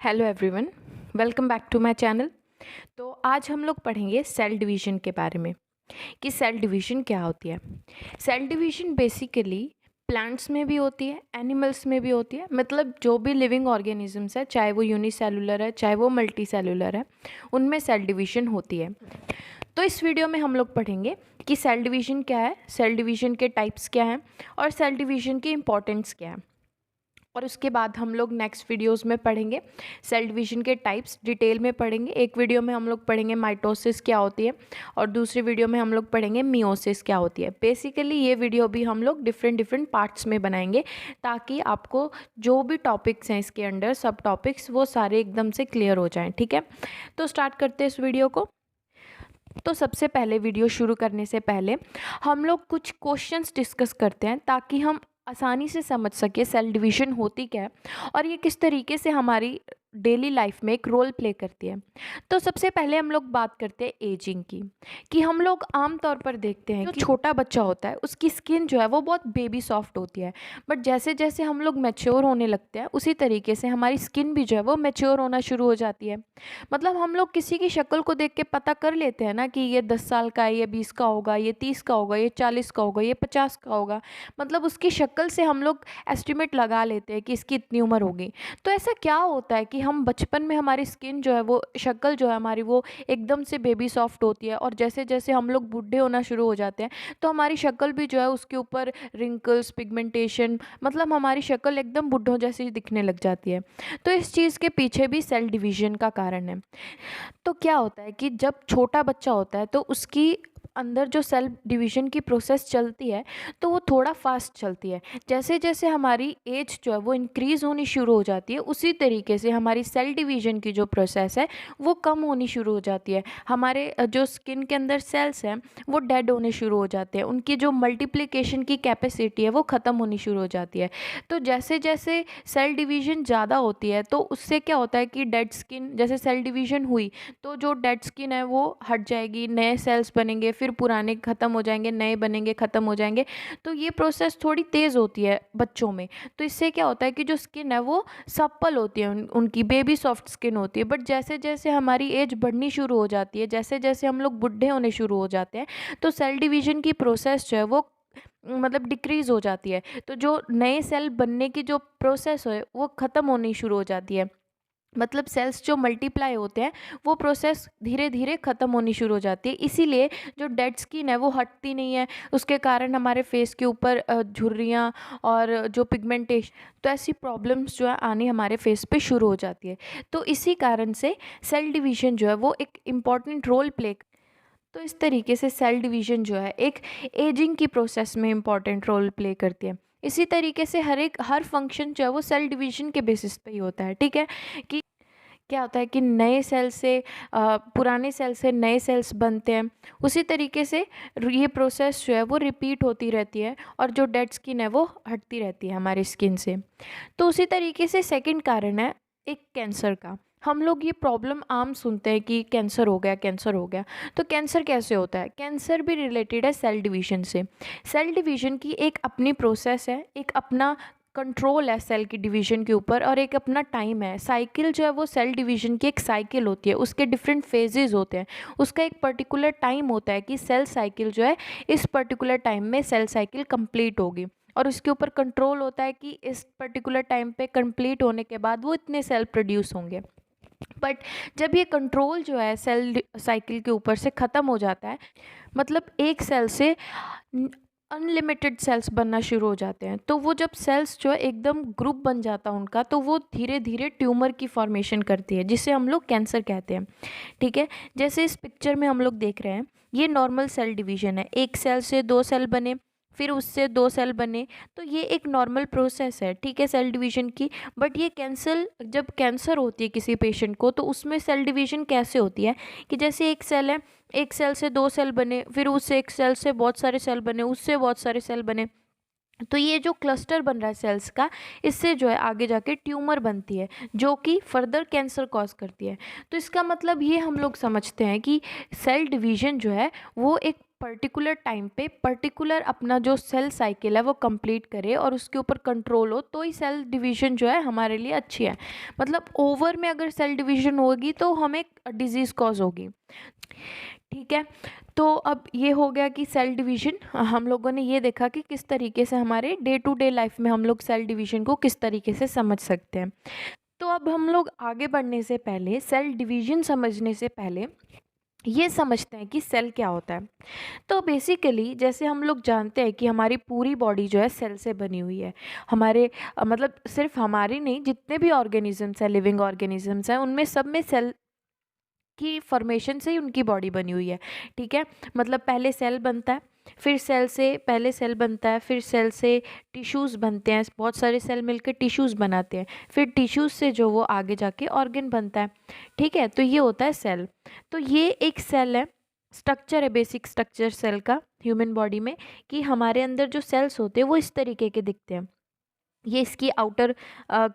Hello everyone, welcome back to my channel. तो आज हम लोग पढ़ेंगे सेल डिवीज़न के बारे में कि सेल डिवीज़न क्या होती है। सेल डिवीज़न बेसिकली प्लांट्स में भी होती है, एनिमल्स में भी होती है। मतलब जो भी लिविंग ऑर्गेनिजम्स है, चाहे वो यूनिसेलुलर है, चाहे वो मल्टी सेलुलर है, उनमें सेल डिवीज़न होती है। तो इस वीडियो में हम लोग पढ़ेंगे कि सेल डिवीज़न क्या है, सेल डिवीज़न के टाइप्स क्या हैं और सेल डिवीज़न की इम्पोर्टेंस क्या है। और उसके बाद हम लोग नेक्स्ट वीडियोस में पढ़ेंगे सेल डिवीज़न के टाइप्स डिटेल में पढ़ेंगे। एक वीडियो में हम लोग पढ़ेंगे माइटोसिस क्या होती है और दूसरी वीडियो में हम लोग पढ़ेंगे मियोसिस क्या होती है। बेसिकली ये वीडियो भी हम लोग डिफरेंट पार्ट्स में बनाएंगे ताकि आपको जो भी टॉपिक्स हैं इसके अंडर सब टॉपिक्स वो सारे एकदम से क्लियर हो जाएँ। ठीक है, तो स्टार्ट करते हैं इस वीडियो को। तो सबसे पहले वीडियो शुरू करने से पहले हम लोग कुछ क्वेश्चंस डिस्कस करते हैं ताकि हम आसानी से समझ सके सेल डिवीज़न होती क्या है और ये किस तरीके से हमारी डेली लाइफ में एक रोल प्ले करती है। तो सबसे पहले हम लोग बात करते हैं एजिंग की, कि हम लोग आम तौर पर देखते हैं कि छोटा बच्चा होता है उसकी स्किन जो है वो बहुत बेबी सॉफ्ट होती है, बट जैसे जैसे हम लोग मैच्योर होने लगते हैं उसी तरीके से हमारी स्किन भी जो है वो मैच्योर होना शुरू हो जाती है। मतलब हम लोग किसी की शक्ल को देख के पता कर लेते हैं ना कि ये 10 साल का है, ये 20 का होगा, ये 30 का होगा, ये 40 का होगा, ये 50 का होगा। मतलब उसकी शक्ल से हम लोग एस्टिमेट लगा लेते हैं कि इसकी इतनी उम्र होगी। तो ऐसा क्या होता है कि हम बचपन में हमारी स्किन जो है वो शक्ल जो है हमारी वो एकदम से बेबी सॉफ्ट होती है और जैसे जैसे हम लोग बूढ़े होना शुरू हो जाते हैं तो हमारी शक्ल भी जो है उसके ऊपर रिंकल्स, पिगमेंटेशन, मतलब हमारी शक्ल एकदम बुढ़ों जैसी दिखने लग जाती है। तो इस चीज़ के पीछे भी सेल डिवीज़न का कारण है। तो क्या होता है कि जब छोटा बच्चा होता है तो उसकी अंदर जो सेल डिवीज़न की प्रोसेस चलती है तो वो थोड़ा फास्ट चलती है। जैसे जैसे हमारी एज जो है वो इंक्रीज़ होनी शुरू हो जाती है उसी तरीके से हमारी सेल डिवीज़न की जो प्रोसेस है वो कम होनी शुरू हो जाती है। हमारे जो स्किन के अंदर सेल्स हैं वो डेड होने शुरू हो जाते हैं, उनकी जो मल्टीप्लिकेशन की कैपेसिटी है वो ख़त्म होनी शुरू हो जाती है। तो जैसे जैसे सेल डिवीज़न ज़्यादा होती है तो उससे क्या होता है कि डेड स्किन, जैसे सेल डिवीज़न हुई तो जो डेड स्किन है वो हट जाएगी, नए सेल्स बनेंगे, फिर पुराने ख़त्म हो जाएंगे, नए बनेंगे, ख़त्म हो जाएंगे। तो ये प्रोसेस थोड़ी तेज़ होती है बच्चों में। तो इससे क्या होता है कि जो स्किन है वो सप्पल होती है, उनकी बेबी सॉफ्ट स्किन होती है। बट जैसे जैसे हमारी एज बढ़नी शुरू हो जाती है, जैसे जैसे हम लोग बुढ़े होने शुरू हो जाते हैं तो सेल डिवीज़न की प्रोसेस जो है वो मतलब डिक्रीज़ हो जाती है। तो जो नए सेल बनने की जो प्रोसेस है वो ख़त्म होनी शुरू हो जाती है। मतलब सेल्स जो मल्टीप्लाई होते हैं वो प्रोसेस धीरे धीरे ख़त्म होनी शुरू हो जाती है। इसीलिए जो डेड स्किन है वो हटती नहीं है, उसके कारण हमारे फेस के ऊपर झुर्रियाँ और जो पिगमेंटेशन, तो ऐसी प्रॉब्लम्स जो है आनी हमारे फेस पे शुरू हो जाती है। तो इसी कारण से सेल डिवीज़न जो है वो एक इम्पॉर्टेंट रोल प्ले। तो इस तरीके से सेल डिवीज़न जो है एक एजिंग की प्रोसेस में इम्पॉर्टेंट रोल प्ले करती है। इसी तरीके से हर फंक्शन जो है वो सेल डिवीज़न के बेसिस पे ही होता है। ठीक है, कि क्या होता है कि नए सेल से पुराने सेल से नए सेल्स बनते हैं, उसी तरीके से ये प्रोसेस जो है वो रिपीट होती रहती है और जो डेड स्किन है वो हटती रहती है हमारी स्किन से। तो उसी तरीके से सेकंड कारण है एक कैंसर का। हम लोग ये प्रॉब्लम आम सुनते हैं कि कैंसर हो गया, कैंसर हो गया। तो कैंसर कैसे होता है? कैंसर भी रिलेटेड है सेल डिवीज़न से। सेल डिवीज़न की एक अपनी प्रोसेस है, एक अपना कंट्रोल है सेल की डिवीज़न के ऊपर और एक अपना टाइम है। साइकिल जो है वो सेल डिवीज़न की एक साइकिल होती है, उसके डिफरेंट फेजेस होते हैं, उसका एक पर्टिकुलर टाइम होता है कि सेल साइकिल जो है इस पर्टिकुलर टाइम में सेल साइकिल कंप्लीट होगी और उसके ऊपर कंट्रोल होता है कि इस पर्टिकुलर टाइम पे कंप्लीट होने के बाद वो इतने सेल प्रोड्यूस होंगे। बट जब ये कंट्रोल जो है सेल साइकिल के ऊपर से ख़त्म हो जाता है, मतलब एक सेल से अनलिमिटेड सेल्स बनना शुरू हो जाते हैं, तो वो जब सेल्स जो है एकदम ग्रुप बन जाता है उनका, तो वो धीरे धीरे ट्यूमर की फॉर्मेशन करती है जिसे हम लोग कैंसर कहते हैं। ठीक है, जैसे इस पिक्चर में हम लोग देख रहे हैं ये नॉर्मल सेल डिवीज़न है, एक सेल से दो सेल बने, फिर उससे दो सेल बने, तो ये एक नॉर्मल प्रोसेस है। ठीक है, सेल डिवीज़न की। बट ये कैंसर, जब कैंसर होती है किसी पेशेंट को तो उसमें सेल डिवीज़न कैसे होती है कि जैसे एक सेल है, एक सेल से दो सेल बने, फिर उस एक सेल से बहुत सारे सेल बने, उससे बहुत सारे सेल बने, तो ये जो क्लस्टर बन रहा है सेल्स का, इससे जो है आगे जाके ट्यूमर बनती है जो कि फर्दर कैंसर कॉज करती है। तो इसका मतलब ये हम लोग समझते हैं कि सेल डिवीज़न जो है वो एक पर्टिकुलर टाइम पे पर्टिकुलर अपना जो सेल साइकिल है वो कंप्लीट करे और उसके ऊपर कंट्रोल हो, तो ही सेल डिवीज़न जो है हमारे लिए अच्छी है। मतलब ओवर में अगर सेल डिवीज़न होगी तो हमें डिजीज़ कॉज होगी। ठीक है, तो अब ये हो गया कि सेल डिवीज़न हम लोगों ने ये देखा कि किस तरीके से हमारे डे टू डे लाइफ में हम लोग सेल डिवीज़न को किस तरीके से समझ सकते हैं। तो अब हम लोग आगे बढ़ने से पहले, सेल डिवीज़न समझने से पहले ये समझते हैं कि सेल क्या होता है। तो बेसिकली जैसे हम लोग जानते हैं कि हमारी पूरी बॉडी जो है सेल से बनी हुई है। हमारे मतलब सिर्फ हमारी नहीं, जितने भी ऑर्गेनिजम्स हैं, लिविंग ऑर्गेनिजम्स हैं, उनमें सब में सेल की फॉर्मेशन से ही उनकी बॉडी बनी हुई है। ठीक है, मतलब पहले सेल बनता है, फिर सेल से पहले सेल बनता है, फिर सेल से टिश्यूज़ बनते हैं, बहुत सारे सेल मिलकर टिश्यूज़ बनाते हैं, फिर टिश्यूज़ से जो वो आगे जाके ऑर्गन बनता है। ठीक है, तो ये होता है सेल। तो ये एक सेल है, स्ट्रक्चर है, बेसिक स्ट्रक्चर सेल का ह्यूमन बॉडी में, कि हमारे अंदर जो सेल्स होते हैं वो इस तरीके के दिखते हैं। ये इसकी आउटर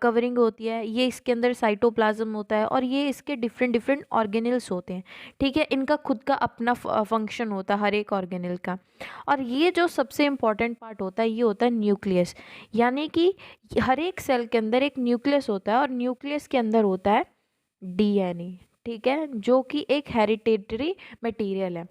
कवरिंग होती है, ये इसके अंदर साइटोप्लाज्म होता है, और ये इसके डिफरेंट डिफरेंट ऑर्गेनल्स होते हैं। ठीक है, इनका खुद का अपना फंक्शन होता है हर एक ऑर्गेनल का। और ये जो सबसे इम्पॉर्टेंट पार्ट होता है ये होता है न्यूक्लियस। यानी कि हर एक सेल के अंदर एक न्यूक्लियस होता है, और न्यूक्लियस के अंदर होता है डीएनए। ठीक है, जो कि एक हेरिटेटरी मटेरियल है।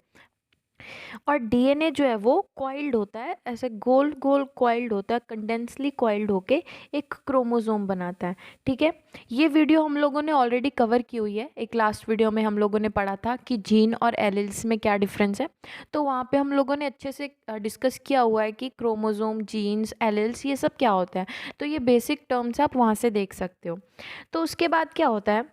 और डीएनए जो है वो कॉइल्ड होता है, ऐसे गोल गोल कॉइल्ड होता है, कंडेंसली कॉइल्ड होके एक क्रोमोसोम बनाता है। ठीक है, ये वीडियो हम लोगों ने ऑलरेडी कवर की हुई है। एक लास्ट वीडियो में हम लोगों ने पढ़ा था कि जीन और एलील्स में क्या डिफरेंस है, तो वहाँ पे हम लोगों ने अच्छे से डिस्कस किया हुआ है कि क्रोमोसोम, जीन्स, एलील्स ये सब क्या होता है। तो ये बेसिक टर्म्स आप वहाँ से देख सकते हो। तो उसके बाद क्या होता है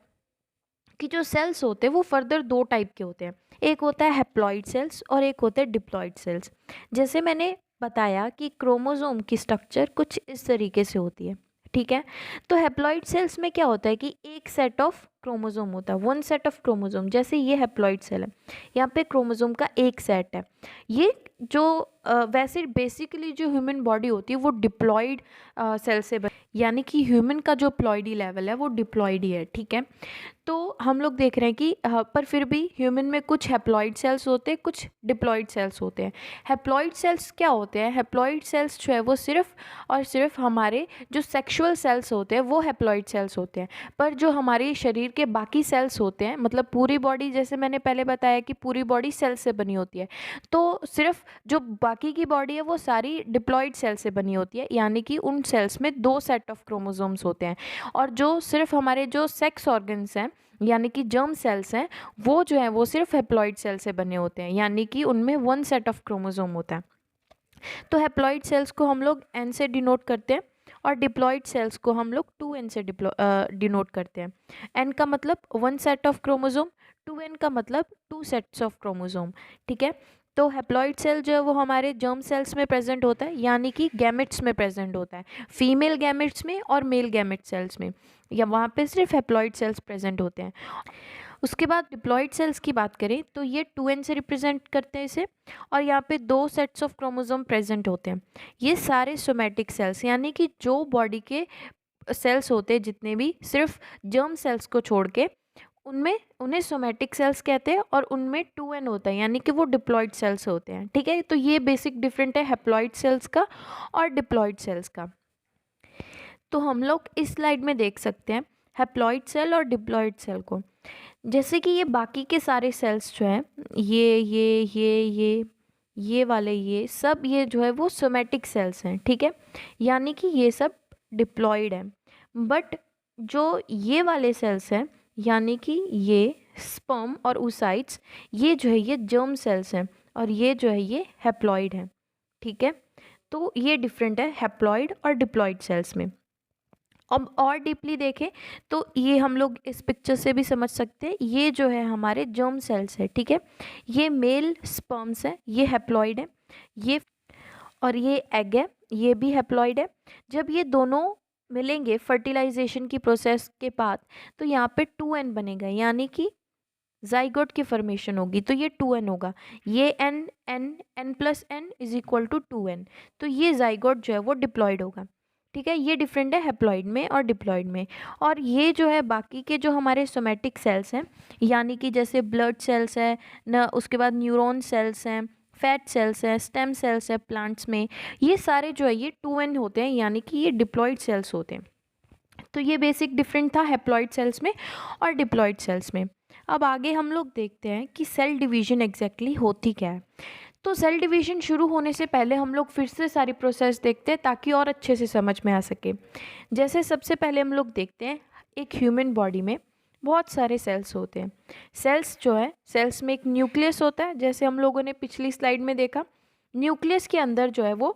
कि जो सेल्स होते हैं वो फर्दर दो टाइप के होते हैं। एक होता है हैप्लॉइड सेल्स और एक होते हैं डिप्लॉइड सेल्स। जैसे मैंने बताया कि क्रोमोसोम की स्ट्रक्चर कुछ इस तरीके से होती है। ठीक है, तो हैप्लॉइड सेल्स में क्या होता है कि एक सेट ऑफ क्रोमोसोम होता है, वन सेट ऑफ क्रोमोसोम। जैसे ये हैप्लॉइड सेल है, यहाँ पे क्रोमोसोम का एक सेट है। ये जो वैसे बेसिकली जो ह्यूमन बॉडी होती है वो डिप्लॉइड सेल से यानी कि ह्यूमन का जो प्लॉइडी लेवल है वो डिप्लॉइड ही है। ठीक है, तो हम लोग देख रहे हैं कि पर फिर भी ह्यूमन में कुछ हैप्लॉइड सेल्स होते हैं, कुछ डिप्लॉइड सेल्स होते हैं। हैप्लॉइड सेल्स क्या होते हैं? हैप्लॉइड सेल्स जो है वो सिर्फ और सिर्फ हमारे जो सेक्सुअल सेल्स होते हैं वो हैप्लॉइड सेल्स होते हैं। पर जो हमारे शरीर के बाकी सेल्स होते हैं, मतलब पूरी बॉडी, जैसे मैंने पहले बताया कि पूरी बॉडी सेल से बनी होती है, तो सिर्फ जो बाकी की बॉडी है वो सारी डिप्लॉइड सेल से बनी होती है। यानी कि उन सेल्स में दो सेट ऑफ क्रोमोसोम्स होते हैं। और जो सिर्फ हमारे जो सेक्स ऑर्गन्स हैं, यानी कि जर्म सेल्स हैं, वो जो है वो सिर्फ हैप्लॉइड सेल से बने होते हैं, यानी कि उनमें वन सेट ऑफ क्रोमोसोम होता है। तो हैप्लॉइड सेल्स को हम लोग एन से डिनोट करते हैं, और डिप्लॉइड सेल्स को हम लोग 2n से डिनोट करते हैं। n का मतलब one set of chromosome, 2n का मतलब टू सेट्स ऑफ क्रोमोसोम। ठीक है, तो हैप्लॉइड सेल जो है वो हमारे जर्म सेल्स में प्रेजेंट होता है, यानी कि गैमेट्स में प्रेजेंट होता है, फीमेल गैमेट्स में और मेल गैमेट सेल्स में, या वहाँ पे सिर्फ हैप्लॉइड सेल्स प्रेजेंट होते हैं। उसके बाद डिप्लॉइड सेल्स की बात करें तो ये 2n से रिप्रेजेंट करते हैं इसे, और यहाँ पे दो सेट्स ऑफ क्रोमोसोम प्रेजेंट होते हैं। ये सारे सोमैटिक सेल्स, यानी कि जो बॉडी के सेल्स होते हैं जितने भी, सिर्फ जर्म सेल्स को छोड़ के, उनमें उन्हें सोमैटिक सेल्स कहते हैं, और उनमें 2n होता है, यानी कि वो डिप्लॉइड सेल्स होते हैं। ठीक है, तो ये बेसिक डिफरेंट है हैप्लॉइड सेल्स का और डिप्लॉइड सेल्स का। तो हम लोग इस स्लाइड में देख सकते हैं हैप्लॉइड सेल और डिप्लॉइड सेल को। जैसे कि ये बाकी के सारे सेल्स जो हैं, ये वाले, ये सब, ये जो है वो सोमैटिक सेल्स हैं। ठीक है, यानी कि ये सब डिप्लॉइड है। बट जो ये वाले सेल्स हैं, यानी कि ये स्पर्म और oocytes, ये जो है ये जर्म सेल्स हैं, और ये जो है ये हैप्लॉइड है। ठीक है, तो ये डिफरेंट है हैप्लॉइड और डिप्लॉइड सेल्स में। अब और डीपली देखें तो ये हम लोग इस पिक्चर से भी समझ सकते हैं, ये जो है हमारे जर्म सेल्स है। ठीक है, ये मेल स्पर्म्स है, ये हैप्लॉइड है, ये और ये एग है, ये भी हैप्लॉइड है। जब ये दोनों मिलेंगे फर्टिलाइजेशन की प्रोसेस के बाद, तो यहाँ पे 2n बनेगा, यानी कि जाइगोट की फॉर्मेशन होगी, तो ये 2n होगा। ये n plus n is equal to 2n, तो ये जाइगोट जो है वो डिप्लॉइड होगा। ठीक है, ये डिफरेंट है हैप्लॉइड में और डिप्लॉइड में। और ये जो है बाकी के जो हमारे सोमैटिक सेल्स हैं, यानी कि जैसे ब्लड सेल्स है न, उसके बाद न्यूरॉन सेल्स हैं, फैट सेल्स हैं, स्टेम सेल्स है प्लांट्स में, ये सारे जो है ये 2n होते हैं, यानी कि ये डिप्लॉइड सेल्स होते हैं। तो ये बेसिक डिफरेंट था हैप्लॉइड सेल्स में और डिप्लॉइड सेल्स में। अब आगे हम लोग देखते हैं कि सेल डिवीजन एग्जैक्टली होती क्या है। तो सेल डिवीजन शुरू होने से पहले हम लोग फिर से सारी प्रोसेस देखते हैं ताकि और अच्छे से समझ में आ सके। जैसे सबसे पहले हम लोग देखते हैं एक ह्यूमन बॉडी में बहुत सारे सेल्स होते हैं। सेल्स जो है, सेल्स में एक न्यूक्लियस होता है, जैसे हम लोगों ने पिछली स्लाइड में देखा। न्यूक्लियस के अंदर जो है वो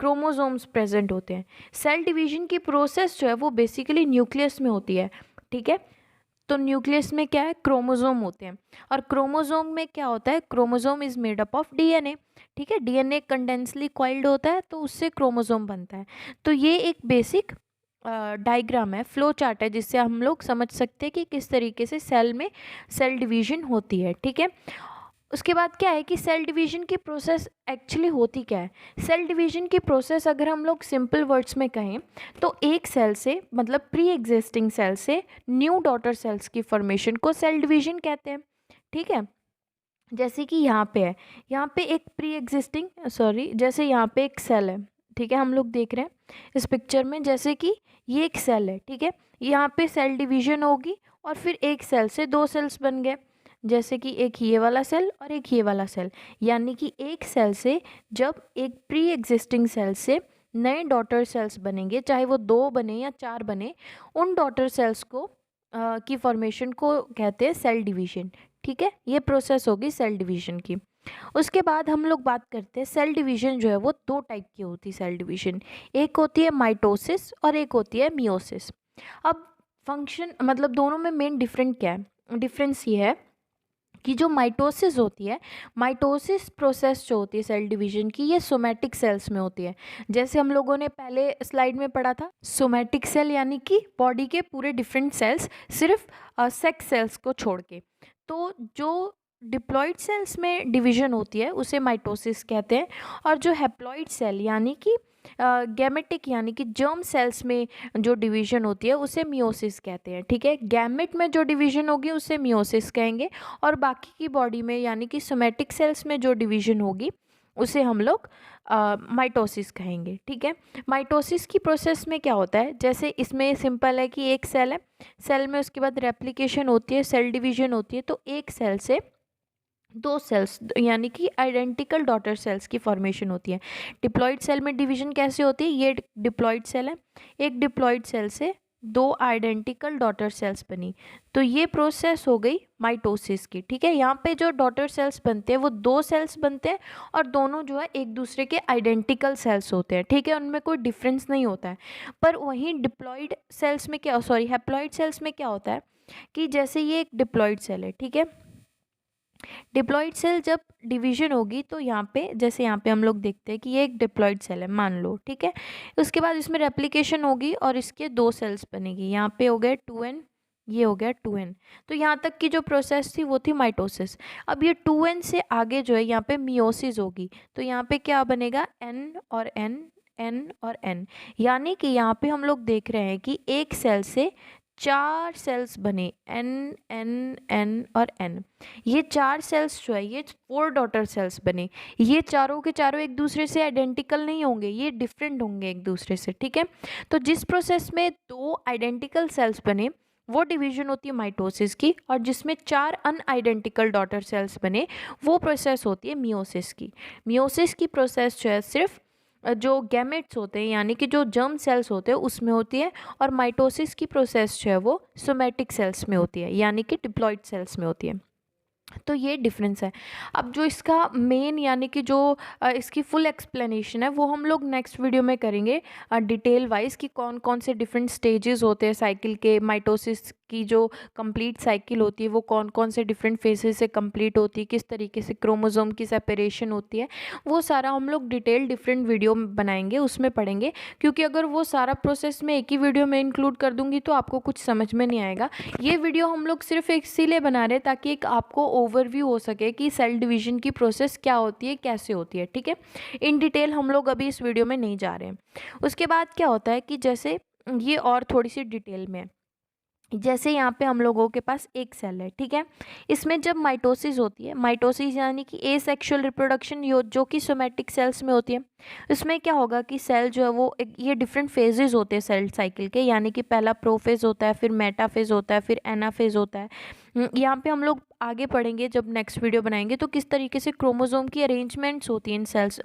क्रोमोसोम्स प्रेजेंट होते हैं। सेल डिवीजन की प्रोसेस जो है वो बेसिकली न्यूक्लियस में होती है, ठीक है। तो न्यूक्लियस में क्या है, क्रोमोसोम होते हैं। और क्रोमोसोम में क्या होता है, chromosome is made up of DNA, ठीक है। डीएनए कंडेंसली कॉइल्ड होता है, तो उससे क्रोमोसोम बनता है। तो ये एक बेसिक डायग्राम है, फ्लो चार्ट है, जिससे हम लोग समझ सकते हैं कि किस तरीके से सेल में सेल डिवीजन होती है, ठीक है। उसके बाद क्या है कि सेल डिवीजन की प्रोसेस एक्चुअली होती क्या है। सेल डिवीजन की प्रोसेस अगर हम लोग सिंपल वर्ड्स में कहें तो एक सेल से, मतलब प्री एग्जिस्टिंग सेल से न्यू डॉटर सेल्स की फॉर्मेशन को सेल डिवीजन कहते हैं, ठीक है। जैसे कि यहाँ पे है, यहाँ पे एक प्री एग्जिस्टिंग जैसे यहाँ पे एक सेल है, ठीक है। हम लोग देख रहे हैं इस पिक्चर में, जैसे कि ये एक सेल है, ठीक है। यहाँ पे सेल डिवीजन होगी और फिर एक सेल से दो सेल्स बन गए, जैसे कि एक ये वाला सेल और एक ये वाला सेल। यानी कि एक सेल से जब एक प्री एग्जिस्टिंग सेल से नए डॉटर सेल्स बनेंगे, चाहे वो 2 बने या 4 बने, उन डॉटर सेल्स को की फॉर्मेशन को कहते हैं सेल डिवीजन, ठीक है। ये प्रोसेस होगी सेल डिवीजन की। उसके बाद हम लोग बात करते हैं सेल डिवीजन जो है वो 2 टाइप की होती है सेल डिवीजन। एक होती है माइटोसिस और एक होती है मियोसिस। अब फंक्शन, मतलब दोनों में मेन डिफरेंट क्या है, डिफरेंस ये है कि जो माइटोसिस होती है, माइटोसिस प्रोसेस जो होती है सेल डिवीजन की, ये सोमैटिक सेल्स में होती है। जैसे हम लोगों ने पहले स्लाइड में पढ़ा था, सोमैटिक सेल यानी कि बॉडी के पूरे डिफरेंट सेल्स, सिर्फ सेक्स सेल्स को छोड़ के। तो जो डिप्लॉइड सेल्स में डिवीजन होती है उसे माइटोसिस कहते हैं, और जो हैप्लॉइड सेल यानी कि गैमेटिक यानी कि जर्म सेल्स में जो डिवीजन होती है उसे मियोसिस कहते हैं, ठीक है। गैमेट में जो डिवीजन होगी उसे मियोसिस कहेंगे, और बाकी की बॉडी में यानी कि सोमैटिक सेल्स में जो डिवीजन होगी उसे हम लोग माइटोसिस कहेंगे, ठीक है। माइटोसिस की प्रोसेस में क्या होता है, जैसे इसमें सिंपल है कि एक सेल है, सेल में उसके बाद रेप्लिकेशन होती है, सेल डिवीजन होती है, तो एक सेल से 2 सेल्स यानी कि आइडेंटिकल डॉटर सेल्स की फॉर्मेशन होती है। डिप्लॉइड सेल में डिवीजन कैसे होती है, ये डिप्लॉइड सेल है, एक डिप्लॉइड सेल से 2 आइडेंटिकल डॉटर सेल्स बनी, तो ये प्रोसेस हो गई माइटोसिस की, ठीक है। यहाँ पे जो डॉटर सेल्स बनते हैं वो 2 सेल्स बनते हैं, और दोनों जो है एक दूसरे के आइडेंटिकल सेल्स होते हैं, ठीक है, उनमें कोई डिफरेंस नहीं होता है। पर वहीं डिप्लॉइड सेल्स में क्या, हैप्लॉइड सेल्स में क्या होता है कि जैसे ये एक डिप्लॉइड सेल है, ठीक है। डिप्लॉइड सेल जब डिवीजन होगी तो यहाँ पे, जैसे यहाँ पे हम लोग देखते हैं कि ये एक डिप्लॉइड सेल है मान लो, ठीक है। उसके बाद इसमें रेप्लिकेशन होगी और इसके 2 सेल्स बनेगी, यहाँ पे हो गया 2n, ये हो गया 2n। तो यहाँ तक की जो प्रोसेस थी वो थी माइटोसिस। अब ये 2n से आगे जो है यहाँ पे मियोसिस होगी, तो यहाँ पे क्या बनेगा, n और n, n और n। यानी कि यहाँ पे हम लोग देख रहे हैं कि एक सेल से 4 सेल्स बने, n n n और n। ये 4 सेल्स जो है ये 4 डॉटर सेल्स बने। ये चारों के चारों एक दूसरे से आइडेंटिकल नहीं होंगे, ये डिफरेंट होंगे एक दूसरे से, ठीक है। तो जिस प्रोसेस में 2 आइडेंटिकल सेल्स बने वो डिवीजन होती है माइटोसिस की, और जिसमें 4 अनआइडेंटिकल डॉटर सेल्स बने वो प्रोसेस होती है मियोसिस की। मियोसिस की प्रोसेस जो है सिर्फ जो गैमेट्स होते हैं यानी कि जो जर्म सेल्स होते हैं उसमें होती है, और माइटोसिस की प्रोसेस जो है वो सोमैटिक सेल्स में होती है यानी कि डिप्लॉइड सेल्स में होती है। तो ये डिफरेंस है। अब जो इसका मेन यानी कि जो इसकी फुल एक्सप्लेनेशन है वो हम लोग नेक्स्ट वीडियो में करेंगे डिटेल वाइज, कि कौन कौन से डिफरेंट स्टेजेस होते हैं साइकिल के। माइटोसिस की जो कंप्लीट साइकिल होती है वो कौन कौन से डिफरेंट फेजेस से कंप्लीट होती है, किस तरीके से क्रोमोसोम की सेपरेशन होती है, वो सारा हम लोग डिटेल डिफरेंट वीडियो बनाएंगे, उसमें पढ़ेंगे। क्योंकि अगर वो सारा प्रोसेस मैं एक ही वीडियो में इंक्लूड कर दूंगी तो आपको कुछ समझ में नहीं आएगा। ये वीडियो हम लोग सिर्फ इसीलिए बना रहे हैं ताकि एक आपको ओवरव्यू हो सके कि सेल डिवीजन की प्रोसेस क्या होती है, कैसे होती है, ठीक है। इन डिटेल हम लोग अभी इस वीडियो में नहीं जा रहे हैं। उसके बाद क्या होता है कि जैसे ये और थोड़ी सी डिटेल में, जैसे यहाँ पे हम लोगों के पास एक सेल है, ठीक है। इसमें जब माइटोसिस होती है, माइटोसिस यानी कि एसेक्सुअल रिप्रोडक्शन जो कि सोमैटिक सेल्स में होती है, इसमें क्या होगा कि सेल जो है वो ये डिफरेंट फेजेस होते हैं सेल साइकिल के, यानी कि पहला प्रोफेज होता है, फिर मेटाफेज होता है, फिर एनाफेज होता है। यहाँ पे हम लोग आगे पढ़ेंगे जब नेक्स्ट वीडियो बनाएंगे तो किस तरीके से क्रोमोसोम की अरेंजमेंट्स होती हैं इन सेल्स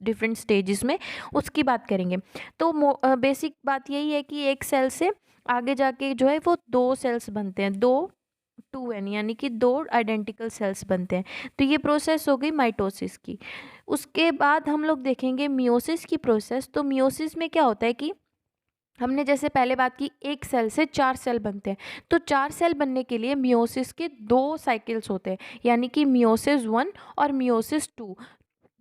डिफरेंट स्टेजेस में, उसकी बात करेंगे। तो बेसिक बात यही है कि एक सेल से आगे जाके जो है वो दो सेल्स बनते हैं, दो 2n यानी कि दो आइडेंटिकल सेल्स बनते हैं। तो ये प्रोसेस हो गई माइटोसिस की। उसके बाद हम लोग देखेंगे मियोसिस की प्रोसेस। तो मियोसिस में क्या होता है कि हमने जैसे पहले बात की एक सेल से 4 सेल बनते हैं, तो 4 सेल बनने के लिए मियोसिस के 2 साइकिल्स होते हैं, यानी कि मियोसिस 1 और मियोसिस 2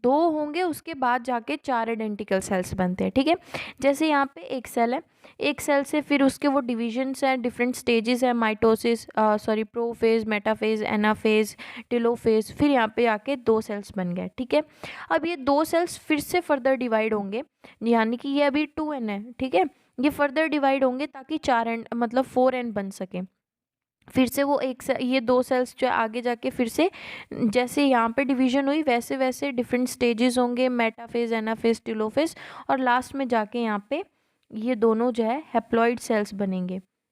दो होंगे, उसके बाद जाके 4 आइडेंटिकल सेल्स बनते हैं, ठीक है। जैसे यहाँ पे एक सेल है, एक सेल से फिर उसके वो डिविजन्स हैं, डिफरेंट स्टेजेस है, mitosis prophase, metaphase, anaphase, telophase, फिर यहाँ पे आके 2 सेल्स बन गए, ठीक है। अब ये 2 सेल्स फिर से फर्दर डिवाइड होंगे, यानी कि ये अभी 2n है, ठीक है। ये फर्दर डिवाइड होंगे ताकि 4n मतलब 4n बन सके। फिर से वो ये 2 सेल्स जो आगे जाके फिर से जैसे यहाँ पे डिवीजन हुई वैसे वैसे डिफरेंट स्टेजेस होंगे, मेटाफेज, एनाफेज, टेलोफेज, और लास्ट में जाके यहाँ पे ये दोनों जो है हैप्लॉइड सेल्स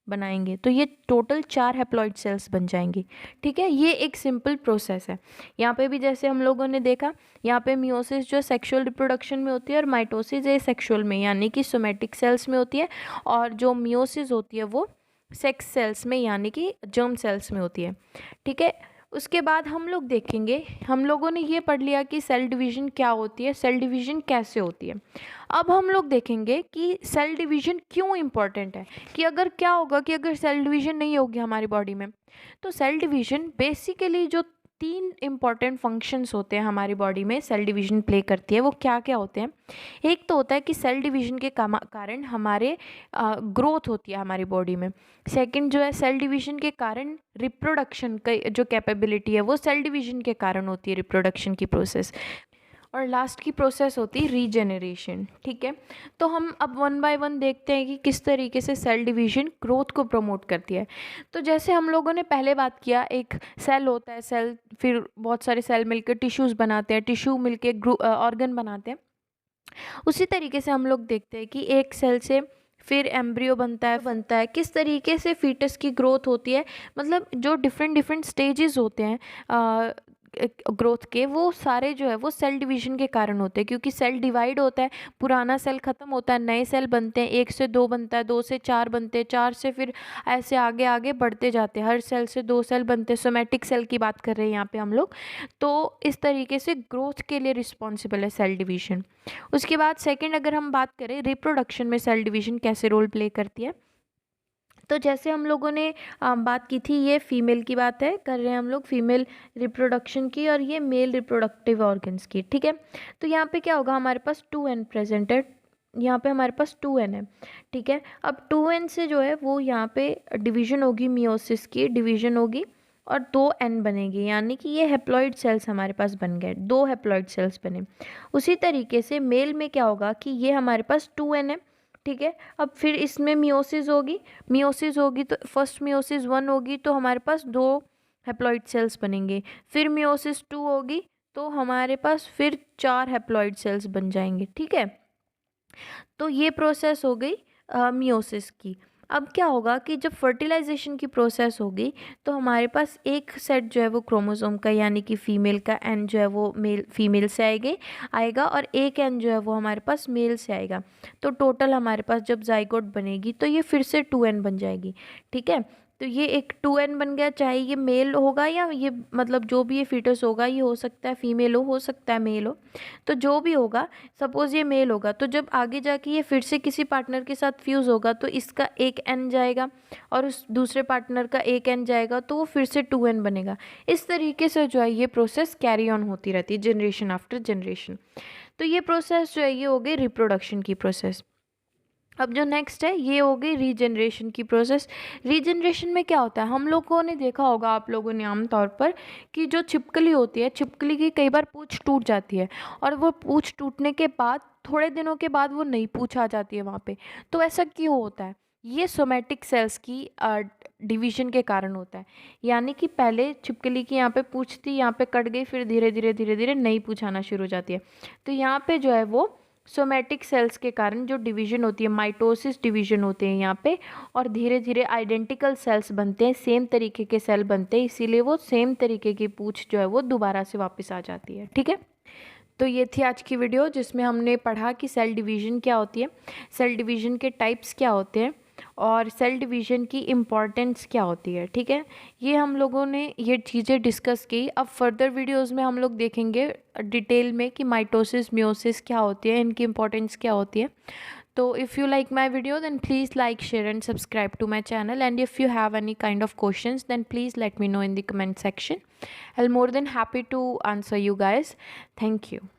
बनाएंगे। तो ये टोटल 4 हैप्लॉइड सेल्स बन जाएंगी, ठीक है। ये एक सिंपल प्रोसेस है। यहाँ पे भी जैसे हम लोगों ने देखा, यहाँ पे मियोसिस जो सेक्सुअल रिप्रोडक्शन में होती है और माइटोसिस ए सेक्सुअल में यानी कि सोमैटिक सेल्स में होती है, और जो मियोसिस होती है वो सेक्स सेल्स में यानी कि जर्म सेल्स में होती है, ठीक है। उसके बाद हम लोग देखेंगे, हम लोगों ने ये पढ़ लिया कि सेल डिवीज़न क्या होती है, सेल डिवीज़न कैसे होती है। अब हम लोग देखेंगे कि सेल डिवीज़न क्यों इम्पॉर्टेंट है, कि अगर क्या होगा कि अगर सेल डिवीज़न नहीं होगी हमारी बॉडी में, तो सेल डिवीज़न बेसिकली जो 3 इम्पॉर्टेंट फंक्शंस होते हैं हमारी बॉडी में सेल डिवीज़न प्ले करती है, वो क्या क्या होते हैं। एक तो होता है कि सेल डिवीज़न के कारण हमारे ग्रोथ होती है हमारी बॉडी में। सेकंड जो है, सेल डिवीज़न के कारण रिप्रोडक्शन का जो कैपेबिलिटी है वो सेल डिवीज़न के कारण होती है, रिप्रोडक्शन की प्रोसेस। और लास्ट की प्रोसेस होती है रीजेनरेशन, ठीक है। तो हम अब वन बाय वन देखते हैं कि किस तरीके से सेल डिवीज़न ग्रोथ को प्रमोट करती है। तो जैसे हम लोगों ने पहले बात किया, एक सेल होता है, सेल फिर बहुत सारे सेल मिलकर टिश्यूज़ बनाते हैं, टिश्यू मिलकर ऑर्गन बनाते हैं। उसी तरीके से हम लोग देखते हैं कि एक सेल से फिर एम्ब्रियो बनता है, किस तरीके से फीटस की ग्रोथ होती है, मतलब जो डिफरेंट डिफरेंट स्टेजेस होते हैं ग्रोथ के, वो सारे जो है वो सेल डिवीज़न के कारण होते हैं, क्योंकि सेल डिवाइड होता है, पुराना सेल ख़त्म होता है, नए सेल बनते हैं, 1 से 2 बनता है, 2 से 4 बनते हैं, 4 से फिर ऐसे आगे आगे बढ़ते जाते हैं, हर सेल से 2 सेल बनते हैं। सोमैटिक सेल की बात कर रहे हैं यहाँ पे हम लोग। तो इस तरीके से ग्रोथ के लिए रिस्पॉन्सिबल है सेल डिवीज़न। उसके बाद सेकंड अगर हम बात करें रिप्रोडक्शन में सेल डिवीज़न कैसे रोल प्ले करती है, तो जैसे हम लोगों ने बात की थी, ये फीमेल की बात है, कर रहे हैं हम लोग फीमेल रिप्रोडक्शन की, और ये मेल रिप्रोडक्टिव ऑर्गन्स की, ठीक है। तो यहाँ पे क्या होगा, हमारे पास 2n प्रेजेंट है, यहाँ पे हमारे पास 2n है, ठीक है। अब 2n से जो है वो यहाँ पे डिवीज़न होगी, मियोसिस की डिवीज़न होगी और 2n बनेगी, यानी कि ये हैप्लॉइड सेल्स हमारे पास बन गए, 2 हैप्लॉइड सेल्स बने। उसी तरीके से मेल में क्या होगा कि ये हमारे पास 2n है, ठीक है। अब फिर इसमें मियोसिस होगी तो फर्स्ट मियोसिस 1 होगी तो हमारे पास 2 हैप्लॉइड सेल्स बनेंगे, फिर मियोसिस 2 होगी तो हमारे पास फिर 4 हैप्लॉइड सेल्स बन जाएंगे, ठीक है। तो ये प्रोसेस हो गई मियोसिस की। अब क्या होगा कि जब फर्टिलाइजेशन की प्रोसेस होगी तो हमारे पास एक सेट जो है वो क्रोमोसोम का यानी कि फीमेल का एन जो है वो फीमेल से आएगा और एक एन जो है वो हमारे पास मेल से आएगा। तो टोटल हमारे पास जब जाइगोट बनेगी तो ये फिर से 2n बन जाएगी, ठीक है। तो ये एक 2n बन गया, चाहे ये मेल होगा या ये मतलब जो भी ये फीटस होगा, ये हो सकता है फीमेल हो सकता है मेल हो, तो जो भी होगा, सपोज़ ये मेल होगा तो जब आगे जाके ये फिर से किसी पार्टनर के साथ फ्यूज़ होगा तो इसका एक n जाएगा और उस दूसरे पार्टनर का एक n जाएगा, तो वो फिर से 2n बनेगा। इस तरीके से जो है ये प्रोसेस कैरी ऑन होती रहती है जनरेशन आफ्टर जनरेशन। तो ये प्रोसेस जो है ये हो गई रिप्रोडक्शन की प्रोसेस। अब जो नेक्स्ट है ये हो गई रीजनरेशन की प्रोसेस। रीजनरेशन में क्या होता है, हम लोगों ने देखा होगा, आप लोगों ने आमतौर पर, कि जो छिपकली होती है, छिपकली की कई बार पूंछ टूट जाती है और वो पूंछ टूटने के बाद थोड़े दिनों के बाद वो नई पूंछ आ जाती है वहाँ पे। तो ऐसा क्यों होता है, ये सोमैटिक सेल्स की डिवीजन के कारण होता है। यानी कि पहले छिपकली की यहाँ पे पूँछ थी, यहाँ पे कट गई, फिर धीरे धीरे नई पूँछ आना शुरू हो जाती है। तो यहाँ पे जो है वो सोमैटिक सेल्स के कारण जो डिवीजन होती है, माइटोसिस डिवीजन होते हैं यहाँ पे, और धीरे धीरे आइडेंटिकल सेल्स बनते हैं, सेम तरीके के सेल बनते हैं, इसीलिए वो सेम तरीके की पूँछ जो है वो दोबारा से वापस आ जाती है। ठीक है, तो ये थी आज की वीडियो जिसमें हमने पढ़ा कि सेल डिवीज़न क्या होती है, सेल डिवीज़न के टाइप्स क्या होते हैं, और सेल डिवीज़न की इम्पॉर्टेंस क्या होती है। ठीक है, ये हम लोगों ने ये चीज़ें डिस्कस की। अब फर्दर वीडियोस में हम लोग देखेंगे डिटेल में कि माइटोसिस म्योसिस क्या होती है, इनकी इम्पोर्टेंस क्या होती है। So if you like my video, then please like, share and subscribe to my channel, and if you have any kind of questions, then please let me know in the comment section. I'll more than happy to answer you guys. Thank you.